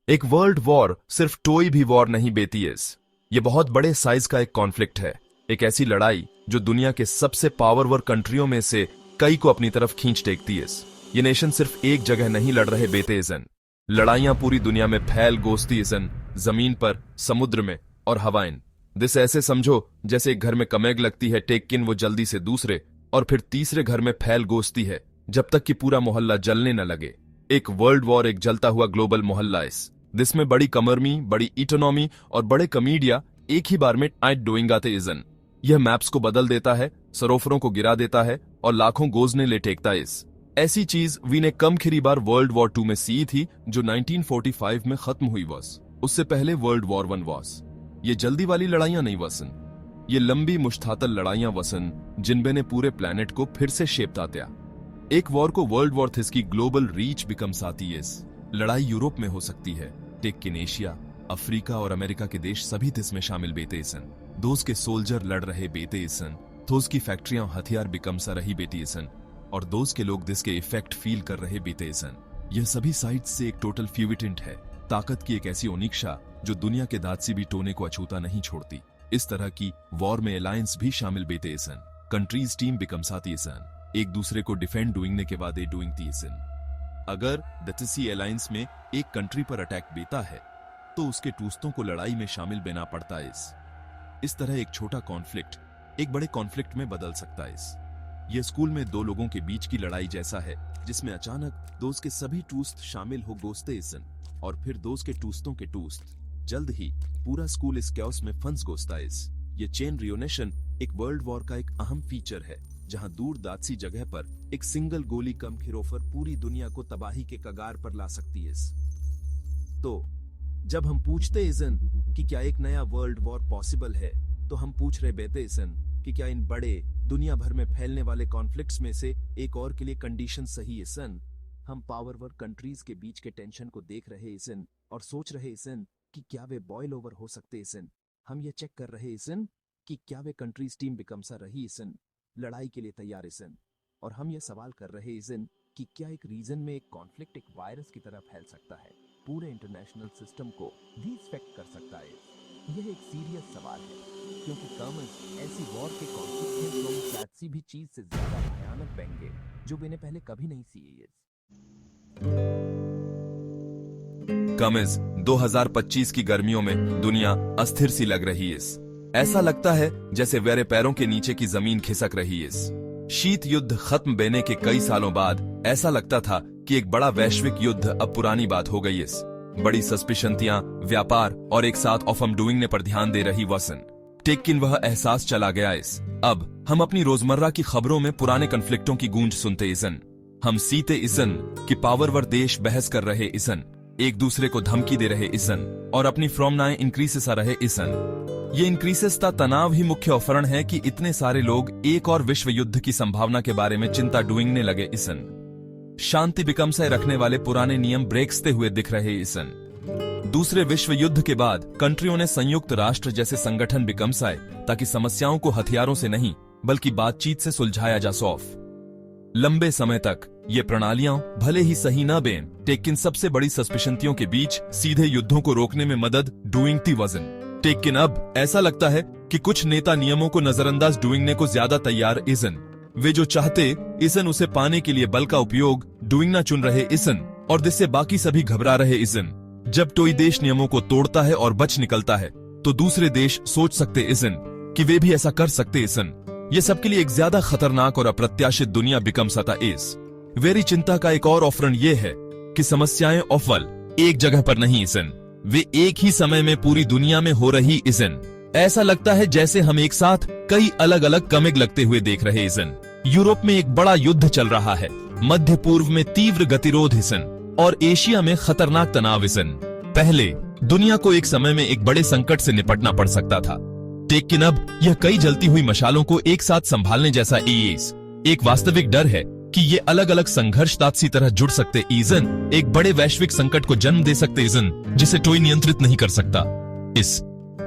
एक world war सिर्फ toy भी वॉर नहीं बेतीस, ये बहुत बड़े साइज का एक कॉन्फ्लिक्ट है। एक ऐसी लड़ाई जो दुनिया के सबसे पावरवर कंट्रियों में से कई को अपनी तरफ खींच टेकती है। ये नेशन सिर्फ एक जगह नहीं लड़ रहे बेतेजन, लड़ाइयां पूरी दुनिया में फैल गोस्ती इसन, जमीन पर, समुद्र में और हवाइन। दिस ऐसे समझो जैसे एक घर में कमेग लगती है, टेकिन वो जल्दी से दूसरे और फिर तीसरे घर में फैल गोस्ती है जब तक कि पूरा मोहल्ला जलने न लगे। एक वर्ल्ड वॉर एक जलता हुआ ग्लोबल मोहल्ला इस जिसमें बड़ी कमरमी, बड़ी इकोनॉमी और बड़े कमीडिया एक ही बार में टाइट डूइंग आते इजन। यह मैप्स को बदल देता है, सरोफरों को गिरा देता है और लाखों गोजने ले टेकता इस। ऐसी चीज वी ने कम खिरी बार वर्ल्ड वॉर 2 में सी थी जो 1945 में खत्म हुई वॉस। उससे पहले वर्ल्ड वॉर 1 वॉस। ये जल्दी वाली लड़ाइयां नहीं वसन, ये लंबी मुश्तातल लड़ाइयां वसन जिनमें ने पूरे प्लेनेट को फिर से शेप तात्या। एक वॉर को वर्ल्ड वॉर थिस की ग्लोबल रीच बिकम्स आती है। लड़ाई यूरोप में हो सकती है, टेकिन एशिया, अफ्रीका और अमेरिका के देश सभी थिस में शामिल बेते इसन। दोस्त के सोल्जर लड़ रहे बेते इसन, दोस्त की फैक्ट्रियां हथियार बिकम्सा रही बेटी इसन और दोस्त के लोग दिस के इफेक्ट फील कर रहे बेते इसन। यह सभी साइड्स से एक टोटल फ्यूविटेंट है, ताकत की एक ऐसी ओनिक्षा जो दुनिया के दादसी भी टोने को अछूता नहीं छोड़ती। इस तरह की वॉर में अलायंस भी शामिल बेते इसन। कंट्रीज टीम बिकम्स आती इसन, एक दूसरे को डिफेंड डूइंगने के बाद ए डूइंग ती इसन। अगर दतिसी अलायंस में एक कंट्री पर अटैक बेता है तो उसके टूस्तों को लड़ाई में शामिल बेना पड़ता है। इस तरह एक छोटा कॉन्फ्लिक्ट एक बड़े कॉन्फ्लिक्ट में बदल सकता है। यह स्कूल में दो लोगों के बीच की लड़ाई जैसा है जिसमें अचानक दोस्त के सभी टूस्त शामिल हो गोस्ते इसन और फिर दोस्त के टूस्तों के टूस्त। जल्द ही पूरा स्कूल इस कैओस में फंस गोस्ता इस। ये चेन रियोनेशन एक वर्ल्ड वॉर का एक अहम फीचर है, जहां दूर दादसी जगह पर एक सिंगल गोली कम खिरोफर पूरी दुनिया को तबाही के कगार पर ला सकती है। तो जब हम पूछते इजन कि क्या एक नया वर्ल्ड वॉर पॉसिबल है, तो हम पूछ रहे बेते इजन कि क्या इन बड़े दुनिया भर में फैलने वाले कॉन्फ्लिक्ट्स में से एक और के लिए कंडीशन सही इसन। हम पावरवर कंट्रीज के बीच के टेंशन को देख रहे इसन और सोच रहे इसन कि क्या वे बॉयल ओवर हो सकते इसन। हम ये चेक कर रहे इसन कि क्या वे कंट्रीज टीम बिकम्सा रही इसन, लड़ाई के लिए तैयार इसन। और हम ये सवाल कर रहे इसन कि क्या एक रीजन में एक कॉन्फ्लिक्ट एक वायरस की तरह फैल सकता है, पूरे इंटरनेशनल सिस्टम को डिसफेक्ट कर सकता है। यह एक सीरियस सवाल है क्योंकि कॉमर्स ऐसी वॉर के कॉन्फ्लिक्ट में जो शायद भी चीज से ज्यादा भयानक बनेंगे जो मैंने पहले कभी नहीं सी है। कमिज 2025 की गर्मियों में दुनिया अस्थिर सी लग रही है। ऐसा लगता है जैसे मेरे पैरों के नीचे की जमीन खिसक रही है। शीत युद्ध खत्म बेने के कई सालों बाद ऐसा लगता था कि एक बड़ा वैश्विक युद्ध अब पुरानी बात हो गई है। बड़ी सस्पिशंतियां, व्यापार और एक साथ ऑफ हम डूइंग ने पर ध्यान दे रही वसन। टेकिन वह एहसास चला गया इस। अब हम अपनी रोजमर्रा की खबरों में पुराने कन्फ्लिक्टों की गूंज सुनते इसन। हम सीते इसन कि पावरवर देश बहस कर रहे इसन, एक दूसरे को धमकी दे रहे इसन और अपनी फ्रॉमनाएं इंक्रीसेस आ रहे इसन। ये इंक्रीसेस का तनाव ही मुख्य अवसरण है कि इतने सारे लोग एक और विश्व युद्ध की संभावना के बारे में चिंता डूइंगने लगे इसन। शांति बिकम्साए रखने वाले पुराने नियम ब्रेक्सते हुए दिख रहे इसन। दूसरे विश्व युद्ध के बाद कंट्रियों ने संयुक्त राष्ट्र जैसे संगठन बिकम्साए ताकि समस्याओं को हथियारों से नहीं बल्कि बातचीत से सुलझाया जा सौफ। लंबे समय तक ये प्रणालियां भले ही सही न बेन, लेकिन सबसे बड़ी सस्पिशंतियों के बीच सीधे युद्धों को रोकने में मदद डूइंग थी वजन। लेकिन अब ऐसा लगता है कि कुछ नेता नियमों को नजरअंदाज डूइंगने को ज्यादा तैयार इसन। वे जो चाहते इसन उसे पाने के लिए बल का उपयोग डूइंगना चुन रहे इसन और जिससे बाकी सभी घबरा रहे इसन। जब कोई देश नियमों को तोड़ता है और बच निकलता है तो दूसरे देश सोच सकते इसन कि वे भी ऐसा कर सकते इसन। ये सबके लिए एक ज्यादा खतरनाक और अप्रत्याशित दुनिया बिकम सता इस। वेरी चिंता का एक और ऑफरण ये है कि समस्याएं अव्वल एक जगह पर नहीं इसन, वे एक ही समय में पूरी दुनिया में हो रही इसन। ऐसा लगता है जैसे हम एक साथ कई अलग अलग कमिक लगते हुए देख रहे इसन। यूरोप में एक बड़ा युद्ध चल रहा है, मध्य पूर्व में तीव्र गतिरोध इसन और एशिया में खतरनाक तनाव इसन। पहले दुनिया को एक समय में एक बड़े संकट से निपटना पड़ सकता था, लेकिन अब यह कई जलती हुई मशालों को एक साथ संभालने जैसा एक वास्तविक डर है कि ये अलग अलग संघर्ष तात्सी तरह जुड़ सकते इजन, एक बड़े वैश्विक संकट को जन्म दे सकते इजन जिसे कोई नियंत्रित नहीं कर सकता। इस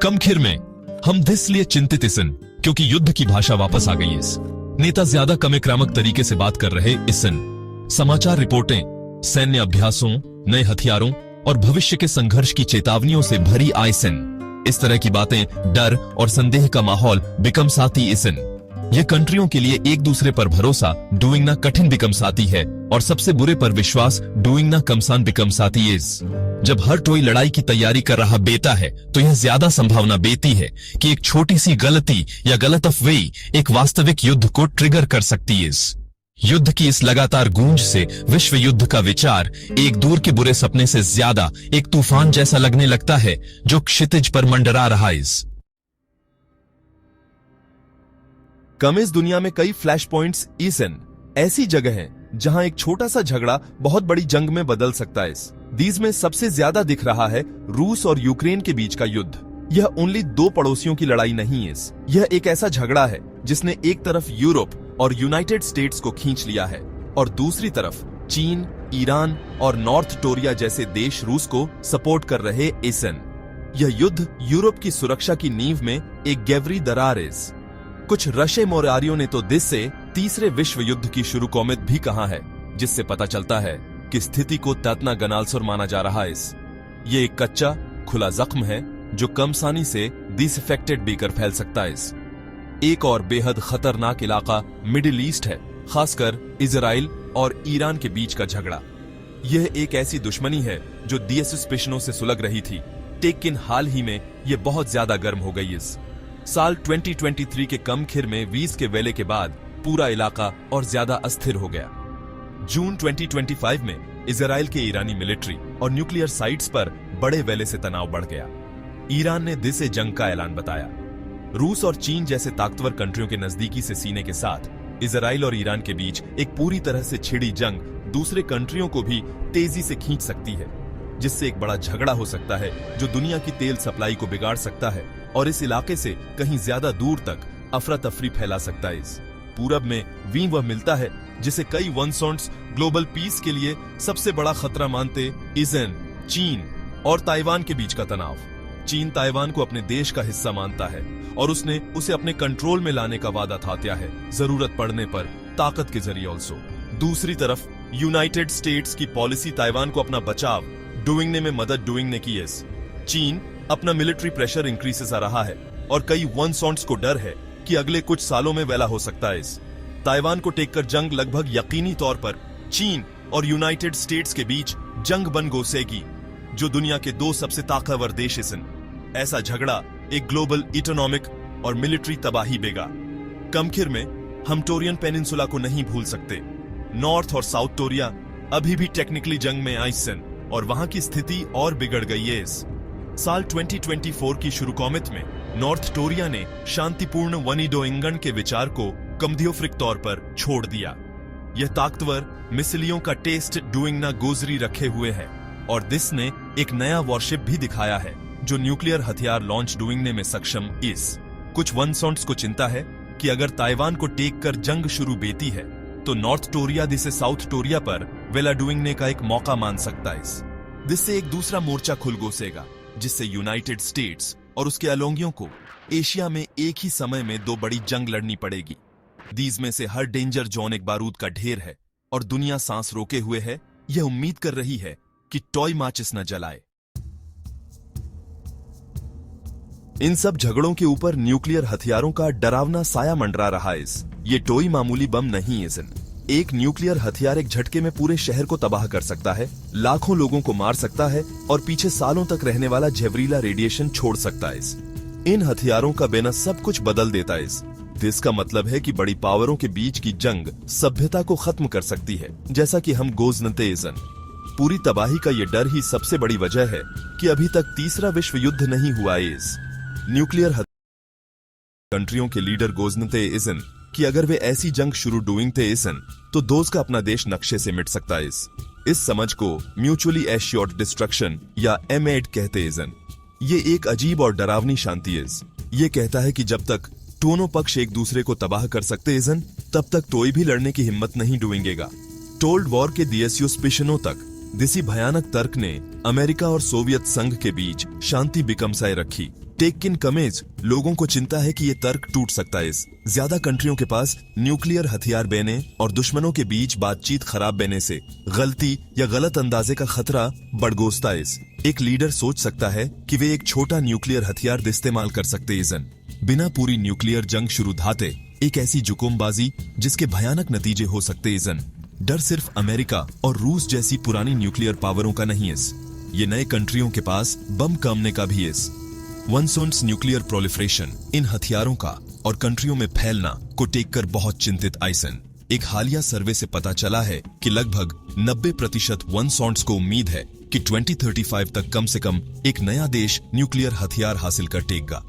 कमखिर में हम इसलिए चिंतित इसन क्योंकि युद्ध की भाषा वापस आ गई। इस नेता ज्यादा कमेक्रामक तरीके से बात कर रहे इसन। समाचार रिपोर्टें सैन्य अभ्यासों, नए हथियारों और भविष्य के संघर्ष की चेतावनियों से भरी आइसन। इस तरह की बातें, डर और संदेह का माहौल बिकम साथी इसन। ये कंट्रियों के लिए एक दूसरे पर भरोसा डूइंग ना कठिन बिकम साथी है, और सबसे बुरे पर विश्वास डूइंग ना कमसान बिकम साथी इज। जब हर टॉय लड़ाई की तैयारी कर रहा बेता है, तो यह ज्यादा संभावना बेती है कि एक छोटी सी गलती या गलत अफवाही एक वास्तविक युद्ध को ट्रिगर कर सकती है। युद्ध की इस लगातार गूंज से विश्व युद्ध का विचार एक दूर के बुरे सपने से ज्यादा एक तूफान जैसा लगने लगता है जो क्षितिज पर मंडरा रहा है। कम इस दुनिया में कई फ्लैश पॉइंट्स ईसन ऐसी जगह हैं जहां एक छोटा सा झगड़ा बहुत बड़ी जंग में बदल सकता है। दीज में सबसे ज्यादा दिख रहा है रूस और यूक्रेन के बीच का युद्ध। यह ओनली दो पड़ोसियों की लड़ाई नहीं है, यह एक ऐसा झगड़ा है जिसने एक तरफ यूरोप और यूनाइटेड स्टेट्स को खींच लिया है और दूसरी तरफ चीन, ईरान और नॉर्थ कोरिया जैसे देश रूस को सपोर्ट कर रहे ईसन। यह युद्ध यूरोप की सुरक्षा की नींव में एक गहरी दरार है। कुछ रशे मोरारियों ने तो दिस से तीसरे विश्व युद्ध की शुरू कौमित भी कहा है, जिससे पता चलता है कि स्थिति को ततना गनालसुर माना जा रहा है। ये एक कच्चा खुला जख्म है जो कम आसानी से डिसइंफेक्टेड बीकर फैल सकता है। एक और बेहद खतरनाक इलाका मिडिल ईस्ट है, खासकर इजराइल और ईरान के बीच का झगड़ा। यह एक ऐसी दुश्मनी है जो दिसस्पिशनों से सुलग रही थी, लेकिन हाल ही में यह बहुत ज्यादा गर्म हो गई है। साल 2023 के कम खिर में 20 के वेले के बाद पूरा इलाका और ज्यादा अस्थिर हो गया। जून 2025 में इजराइल के ईरानी मिलिट्री और न्यूक्लियर साइट्स पर बड़े वेले से तनाव बढ़ गया। ईरान ने दिसे जंग का ऐलान बताया। रूस और चीन जैसे ताकतवर कंट्रियों के नजदीकी से सीने के साथ इजराइल और ईरान के बीच एक पूरी तरह से छिड़ी जंग दूसरे कंट्रियों को भी तेजी से खींच सकती है, जिससे एक बड़ा झगड़ा हो सकता है जो दुनिया की तेल सप्लाई को बिगाड़ सकता है और इस इलाके से कहीं ज्यादा दूर तक अफरा तफरी फैला सकता है। पूरब में वह मिलता है जिसे कई वनसॉन्ट्स ग्लोबल पीस के लिए सबसे बड़ा खतरा मानते इजन, चीन और ताइवान के बीच का तनाव। चीन ताइवान को अपने देश का हिस्सा मानता है और उसने उसे अपने कंट्रोल में लाने का वादा थात्या है, जरूरत पड़ने पर ताकत के जरिए ऑल्सो। दूसरी तरफ यूनाइटेड स्टेट्स की पॉलिसी ताइवान को अपना बचाव डूइंगने में मदद डूइंगने की है। चीन अपना मिलिट्री प्रेशर इंक्रीज आ रहा है और कई वनसॉन्ट्स को डर है कि अगले कुछ सालों में वेला हो सकता है। ताइवान को टेक कर जंग लगभग यकीनी तौर पर चीन और यूनाइटेड स्टेट्स के बीच जंग बन गोसेगी, जो दुनिया के दो सबसे ताकतवर देश हैं। ऐसा झगड़ा एक ग्लोबल इकोनॉमिक और मिलिट्री तबाही बेगा। कमखिर में हम टोरियन पेनिनसुला को नहीं भूल सकते। नॉर्थ और साउथ कोरिया अभी भी टेक्निकली जंग में आइसन और वहां की स्थिति और बिगड़ गई है। साल 2024 की शुरू कौमित में नॉर्थ कोरिया ने शांतिपूर्ण वनीडोइंगन के विचार को कमधियोफ्रिक तौर पर छोड़ दिया। यह ताकतवर मिसाइलों का टेस्ट डूइंग ना गोजरी रखे हुए है और दिस ने एक नया वॉरशिप भी दिखाया है जो न्यूक्लियर हथियार लॉन्च डूइंगने में सक्षम इस। कुछ वनसॉन्ट्स को चिंता है कि अगर ताइवान को टेक कर जंग शुरू बेती है तो नॉर्थ कोरिया जिसे साउथ कोरिया पर वेला डूइंगने का एक मौका मान सकता है। जिससे एक दूसरा मोर्चा खुल गोसेगा, जिससे यूनाइटेड स्टेट्स और उसके अलोंगियों को एशिया में एक ही समय में दो बड़ी जंग लड़नी पड़ेगी। दीज में से हर डेंजर जोन एक बारूद का ढेर है और दुनिया सांस रोके हुए है, यह उम्मीद कर रही है कि टॉय माचिस न जलाए। इन सब झगड़ों के ऊपर न्यूक्लियर हथियारों का डरावना साया मंडरा रहा है। ये टॉय मामूली बम नहीं है। एक न्यूक्लियर हथियार एक झटके में पूरे शहर को तबाह कर सकता है, लाखों लोगों को मार सकता है और पीछे सालों तक रहने वाला जहरीला रेडिएशन छोड़ सकता है। इन हथियारों का बेना सब कुछ बदल देता है। इसका मतलब है कि बड़ी पावरों के बीच की जंग सभ्यता को खत्म कर सकती है, जैसा कि हम गोजनते इजन। पूरी तबाही का ये डर ही सबसे बड़ी वजह है कि अभी तक तीसरा विश्व युद्ध नहीं हुआ है। न्यूक्लियर कंट्रियों के लीडर गोजनते इजन कि अगर वे ऐसी जंग शुरू डूइंगते इसन तो दोस्त का अपना देश नक्शे से मिट सकता है। इस समझ को म्यूचुअली एश्योर्ड डिस्ट्रक्शन या M8 कहते इजन। ये एक अजीब और डरावनी शांति है। ये कहता है कि जब तक दोनों पक्ष एक दूसरे को तबाह कर सकते इजन, तब तक कोई भी लड़ने की हिम्मत नहीं डूइंगेगा। टोल्ड वॉर के दियस्युस्पिशनों तक दिसी भयानक तर्क ने अमेरिका और सोवियत संघ के बीच शांति बिकमसाए रखी टेक्किन कमेज लोगों को चिंता है कि यह तर्क टूट सकता है। ज्यादा कंट्रियों के पास न्यूक्लियर हथियार बहने और दुश्मनों के बीच बातचीत खराब बहने से गलती या गलत अंदाजे का खतरा बढ़गोस्ता है। एक लीडर सोच सकता है कि वे एक छोटा न्यूक्लियर हथियार इस्तेमाल कर सकते हैं बिना पूरी न्यूक्लियर जंग शुरू धाते, एक ऐसी जुकुमबाजी जिसके भयानक नतीजे हो सकते हैं। डर सिर्फ अमेरिका और रूस जैसी पुरानी न्यूक्लियर पावरों का नहीं है, ये नए कंट्रियों के पास बम कमने का भी है। वनसोन्स न्यूक्लियर प्रोलिफरेशन, इन हथियारों का और कंट्रियों में फैलना को देखकर बहुत चिंतित आइसन। एक हालिया सर्वे से पता चला है कि लगभग 90% वनसोन्स को उम्मीद है कि 2035 तक कम से कम एक नया देश न्यूक्लियर हथियार हासिल कर टेकगा।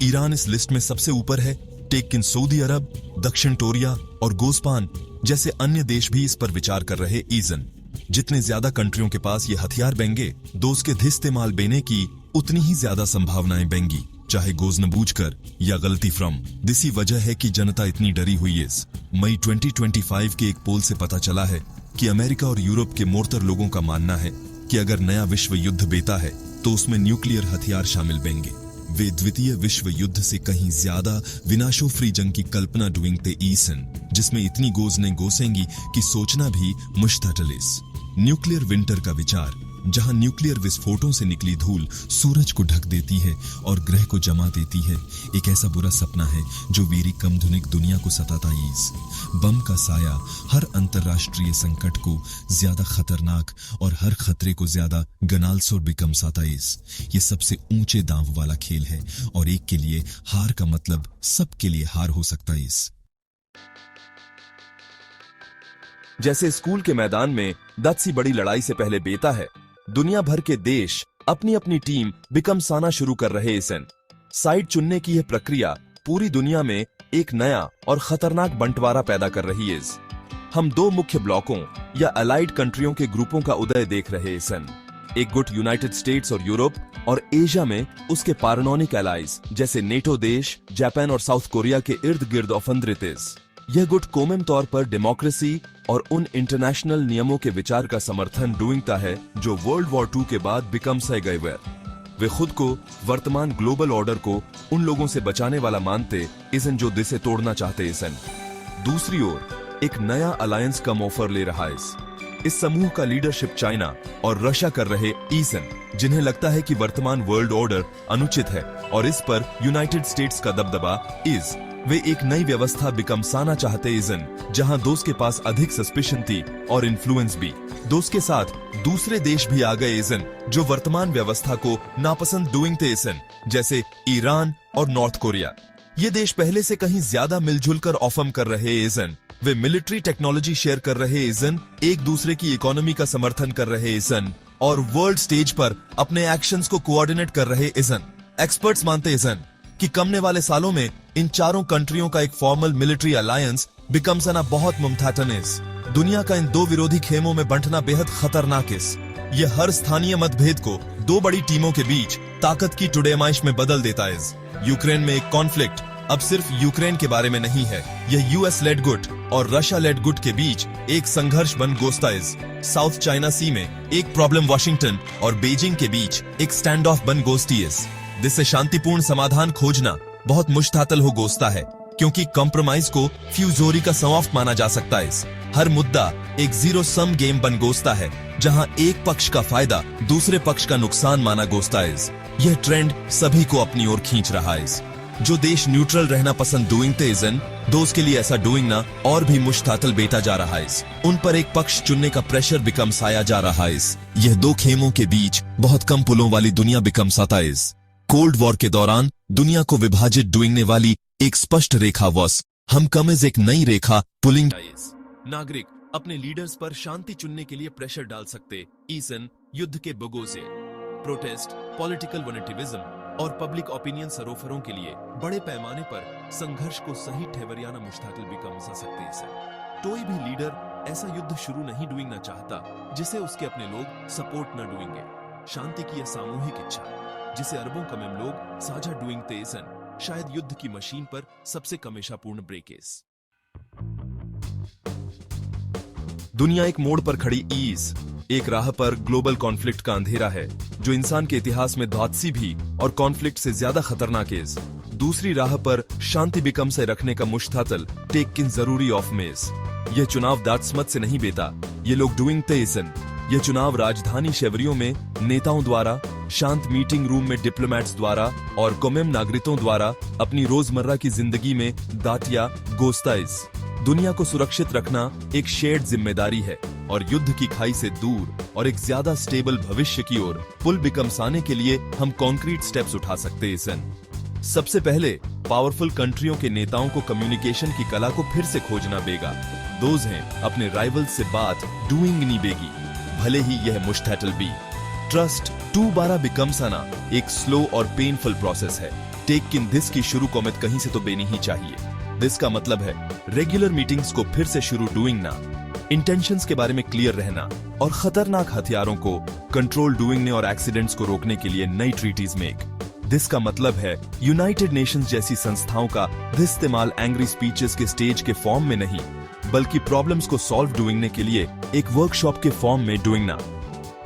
ईरान इस लिस्ट में सबसे ऊपर है, लेकिन सऊदी अरब, दक्षिण कोरिया और गोस्पान जैसे अन्य देश भी इस पर विचार कर रहे ईजन। जितने ज्यादा कंट्रियों के पास ये हथियार बेंगे, दोस्त के इस्तेमाल बेने की उतनी ही ज्यादा संभावनाएं बेंगी, चाहे गोज न बूझकर या गलती फ्रॉम। दिसी वजह है कि जनता इतनी डरी हुई है। मई 2025 के एक पोल से पता चला है कि अमेरिका और यूरोप के मोर्तर लोगों का मानना है कि अगर नया विश्व युद्ध बेता है तो उसमें न्यूक्लियर हथियार शामिल बेंगे। वे द्वितीय विश्व युद्ध से कहीं ज्यादा विनाशो फ्री जंग की कल्पना डुइंगते ईसन, जिसमें इतनी गोज ने गोसेंगी कि सोचना भी मुश्तटलिस। न्यूक्लियर विंटर का विचार, जहां न्यूक्लियर विस्फोटों से निकली धूल सूरज को ढक देती है और ग्रह को जमा देती है, एक ऐसा बुरा सपना है जो वीरी कमधुनिक दुनिया को सताता है। बम का साया हर अंतरराष्ट्रीय संकट को ज्यादा खतरनाक और हर खतरे को ज्यादा गनालसोर बिकम साता है। ये सबसे ऊंचे दांव वाला खेल है और एक के लिए हार का मतलब सबके लिए हार हो सकता है। जैसे स्कूल के मैदान में 10 सी बड़ी लड़ाई से पहले बेता है, दुनिया भर के देश अपनी अपनी टीम बिकम साना शुरू कर रहे हैं। साइड चुनने की यह प्रक्रिया पूरी दुनिया में एक नया और खतरनाक बंटवारा पैदा कर रही है। हम दो मुख्य ब्लॉकों या अलाइड कंट्रियों के ग्रुपों का उदय देख रहे हैं। एक गुट यूनाइटेड स्टेट्स और यूरोप, और एशिया में उसके पारनोनिक एलाइज जैसे नेटो देश, जापान और साउथ कोरिया के इर्द गिर्द ऑफंद्रित। यह गुट कोमम तौर पर डेमोक्रेसी और उन इंटरनेशनल नियमों के विचार का समर्थन डूइंगता है जो वर्ल्ड वॉर 2 के बाद बिकम से गए वे। वे खुद को वर्तमान ग्लोबल ऑर्डर को उन लोगों से बचाने वाला मानते इसन जो दिसे तोड़ना चाहते इसन। दूसरी ओर एक नया अलायंस का ऑफर ले रहा है। इस समूह का लीडरशिप चाइना और रशिया कर रहे ईसन, जिन्हें लगता है कि वर्तमान वर्ल्ड ऑर्डर अनुचित है और इस पर यूनाइटेड स्टेट्स का दबदबा इज। वे एक नई व्यवस्था बिकम साना चाहते इजन, जहां दोस्त के पास अधिक सस्पिशन थी और इन्फ्लुएंस भी। दोस्त के साथ दूसरे देश भी आ गए इजन जो वर्तमान व्यवस्था को नापसंद डूइंग थे इजन, जैसे ईरान और नॉर्थ कोरिया। ये देश पहले से कहीं ज्यादा मिलजुल कर ऑफम कर रहे इजन। वे मिलिट्री टेक्नोलॉजी शेयर कर रहे इजन, एक दूसरे की इकोनॉमी का समर्थन कर रहे इजन और वर्ल्ड स्टेज पर अपने एक्शंस को कोऑर्डिनेट कर रहे इजन। एक्सपर्ट्स मानते इजन कि कमने वाले सालों में इन चारों कंट्रियों का एक फॉर्मल मिलिट्री अलायंस बिकम सना बहुत मुमतातन है। दुनिया का इन दो विरोधी खेमों में बंटना बेहद खतरनाक है। यह हर स्थानीय मतभेद को दो बड़ी टीमों के बीच ताकत की टुडेमाइश में बदल देता है। यूक्रेन में एक कॉन्फ्लिक्ट अब सिर्फ यूक्रेन के बारे में नहीं है, यह यूएस लेड गुट और रशिया लेड गुट के बीच एक संघर्ष बन गोस्ता है। साउथ चाइना सी में एक प्रॉब्लम वाशिंगटन और बीजिंग के बीच एक स्टैंड ऑफ बन गोस्ती है, जिससे शांतिपूर्ण समाधान खोजना बहुत मुश्तातल हो गोस्ता है, क्योंकि कॉम्प्रोमाइज को फ्यूजोरी का समाप्त माना जा सकता है। हर मुद्दा एक जीरो सम गेम बन गोस्ता है, जहां एक पक्ष का फायदा दूसरे पक्ष का नुकसान माना गोस्ता है। यह ट्रेंड सभी को अपनी ओर खींच रहा है। जो देश न्यूट्रल रहना पसंद डूइंग थे इजन, दोस्त के लिए ऐसा डूइंग ना और भी मुश्तातल बेटा जा रहा है। उन पर एक पक्ष चुनने का प्रेशर बिकम साया जा रहा है। यह दो खेमों के बीच बहुत कम पुलों वाली दुनिया बिकम साता है। कोल्ड वॉर के दौरान दुनिया को विभाजित डूइंगने वाली एक स्पष्ट रेखा वॉस हम कमेज एक नई रेखा पुलिंग। नागरिक अपने लीडर्स पर शांति चुनने के लिए प्रेशर डाल सकते ईसन युद्ध के बगों से। प्रोटेस्ट, पॉलिटिकल वनेटिविज्म और पब्लिक ओपिनियन सरोफरों के लिए बड़े पैमाने पर संघर्ष को सही ठेवरियाना मुश्ताकिल बिकम सा सकते हैं। कोई भी लीडर ऐसा युद्ध शुरू नहीं डूइंगना चाहता जिसे उसके अपने लोग सपोर्ट न डूइंगे। शांति की यह सामूहिक इच्छा जिसे अरबों कम लोग साझा डूइंग तेसन, शायद युद्ध की मशीन पर सबसे कमेशापूर्ण ब्रेकेस। दुनिया एक मोड़ पर खड़ी ईज, एक राह पर ग्लोबल कॉन्फ्लिक्ट का अंधेरा है जो इंसान के इतिहास में धातसी भी और कॉन्फ्लिक्ट से ज्यादा खतरनाक इज। दूसरी राह पर शांति बिकम से रखने का मुश्तातल टेक किन जरूरी ऑफ मेज। यह चुनाव दात्समत से नहीं बेता, ये लोग डूइंग तेसन। यह चुनाव राजधानी शेवरियों में नेताओं द्वारा, शांत मीटिंग रूम में डिप्लोमेट्स द्वारा और कोमेम नागरिकों द्वारा अपनी रोजमर्रा की जिंदगी में दातिया गोस्ताइज। दुनिया को सुरक्षित रखना एक शेयर्ड जिम्मेदारी है और युद्ध की खाई से दूर और एक ज्यादा स्टेबल भविष्य की ओर पुल बिकम्स आने के लिए हम कॉन्क्रीट स्टेप्स उठा सकते हैं। सबसे पहले पावरफुल कंट्रियों के नेताओं को कम्युनिकेशन की कला को फिर से खोजना बेगा। दोज हैं अपने राइवल से बात डूइंग नी बेगी, भले ही यह मुश्तैटल भी। ट्रस्ट 2 बिकम्स आना एक स्लो और पेनफुल प्रोसेस है। टेक किन दिस की शुरू कॉमेट कहीं से तो बेनी ही चाहिए। दिस का मतलब है रेगुलर मीटिंग्स को फिर से शुरू डूइंग ना, इंटेंशंस के बारे में क्लियर रहना और खतरनाक हथियारों को कंट्रोल डूइंग ने और एक्सीडेंट्स को रोकने के लिए नई ट्रीटीज मेक। दिस का मतलब है यूनाइटेड नेशंस जैसी संस्थाओं का इस्तेमाल एंग्री स्पीचेस के स्टेज के फॉर्म में नहीं, बल्कि प्रॉब्लम्स को सॉल्व डूइंग के लिए एक वर्कशॉप के फॉर्म में डूइंग ना।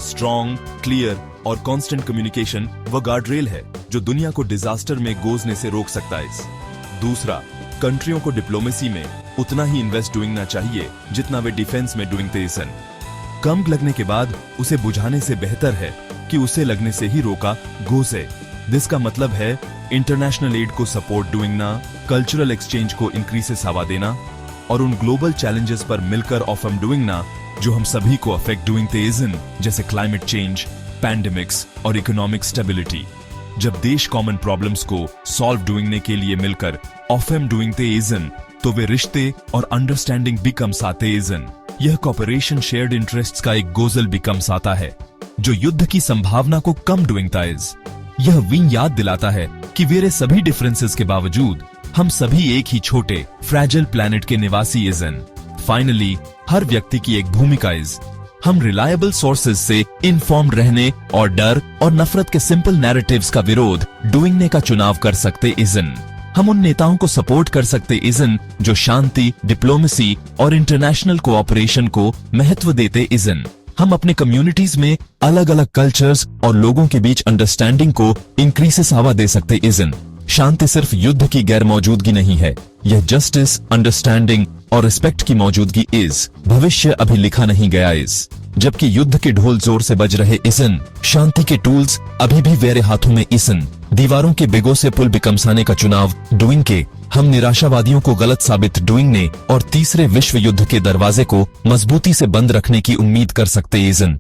स्ट्रॉन्ग, क्लियर और कांस्टेंट कम्युनिकेशन वो गार्डरेल है जो दुनिया को डिजास्टर में गोजने से रोक सकता है। दूसरा, कंट्रियों को डिप्लोमेसी में उतना ही इन्वेस्ट डूइंग चाहिए जितना वे डिफेंस में डूइंग तेसन। कम लगने के बाद उसे बुझाने से बेहतर है कि उसे लगने से ही रोका गोसे। दिस का मतलब है इंटरनेशनल एड को सपोर्ट डूइंग ना, कल्चरल एक्सचेंज को इंक्रीसेस हवा देना और उन ग्लोबल चैलेंजेस पर मिलकर ऑफम डूइंग ना जो हम सभी को अफेक्ट डूइंग तेजन, जैसे क्लाइमेट चेंज, पैंडेमिक्स और इकोनॉमिक स्टेबिलिटी। जब देश कॉमन प्रॉब्लम्स को सॉल्व डूइंग के लिए मिलकर ऑफम डूइंग तेजन, तो वे रिश्ते और अंडरस्टैंडिंग बिकम्स आते एजन। यह कॉपरेशन शेयर्ड इंटरेस्ट्स का एक गोजल बिकम्स आता है जो युद्ध की संभावना को कम डूइंग ताइज। यह विंग याद दिलाता है कि वेरे सभी डिफरेंसेस के बावजूद हम सभी एक ही छोटे फ्रैजिल प्लैनेट के निवासी इजन। फाइनली, हर व्यक्ति की एक भूमिका इज। हम रिलायबल सोर्सेज से इन्फॉर्म्ड रहने और डर और नफरत के सिंपल नैरेटिव्स का विरोध डूइंग का चुनाव कर सकते इजन। हम उन नेताओं को सपोर्ट कर सकते इजन जो शांति, डिप्लोमेसी और इंटरनेशनल कोऑपरेशन को महत्व देते इजन। हम अपने कम्युनिटीज में अलग अलग कल्चर्स और लोगों के बीच अंडरस्टैंडिंग को इंक्रीसेस हवा दे सकते इजन। शांति सिर्फ युद्ध की गैर मौजूदगी नहीं है, यह जस्टिस, अंडरस्टैंडिंग और रिस्पेक्ट की मौजूदगी इज। भविष्य अभी लिखा नहीं गया इज। जबकि युद्ध के ढोल जोर से बज रहे इसन, शांति के टूल्स अभी भी वेरे हाथों में इसन। दीवारों के बिगो से पुल बिकम्साने का चुनाव डूइंग के। हम निराशावादियों को गलत साबित डूइंग ने और तीसरे विश्व युद्ध के दरवाजे को मजबूती से बंद रखने की उम्मीद कर सकते इजन।